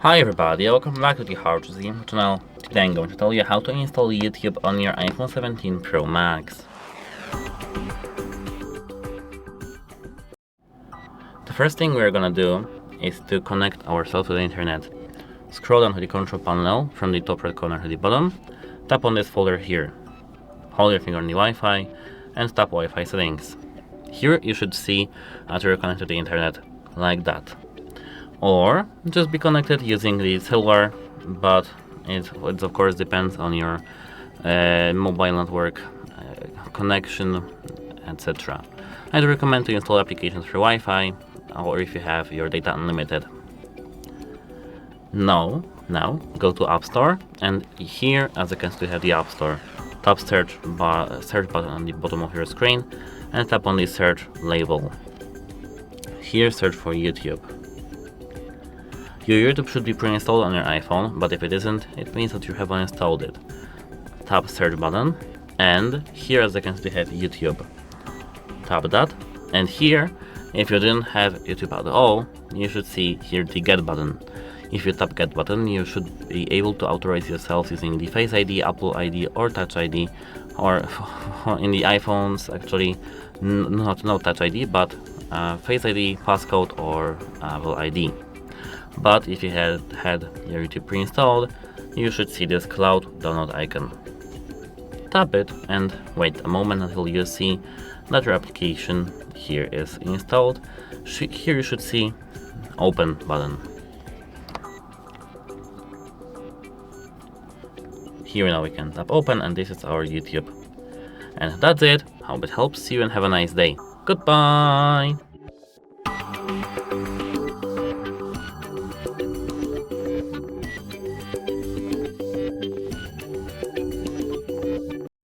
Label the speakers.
Speaker 1: Hi everybody, welcome back to the HardReset.Info channel. Today I'm going to tell you how to install YouTube on your iPhone 17 Pro Max. The first thing we're gonna do is to connect ourselves to the internet. Scroll down to the control panel from the top right corner to the bottom. Tap on this folder here. Hold your finger on the Wi-Fi and tap Wi-Fi settings. Here you should see that you're connected to the internet like that. Or just be connected using the cellular, but it of course depends on your mobile network connection, etc. I'd recommend to install applications through Wi-Fi, or if you have your data unlimited. Now go to App Store, and here, as you can see, you have the App Store. Tap search button on the bottom of your screen and tap on the search label. Here search for YouTube. Your YouTube should be pre-installed on your iPhone, but if it isn't, it means that you haven't installed it. Tap search button, and here, as you can see, you have YouTube. Tap that, and here, if you didn't have YouTube at all, you should see here the Get button. If you tap Get button, you should be able to authorize yourself using the Face ID, Apple ID, or Touch ID, or in the iPhones, actually, no Touch ID, but Face ID, passcode, or Apple ID. But if you had your YouTube pre-installed, you should see this cloud download icon. Tap it and wait a moment until you see that your application here is installed. Here you should see Open button. Here now we can tap Open, and this is our YouTube. And that's it. Hope it helps you and have a nice day. Goodbye!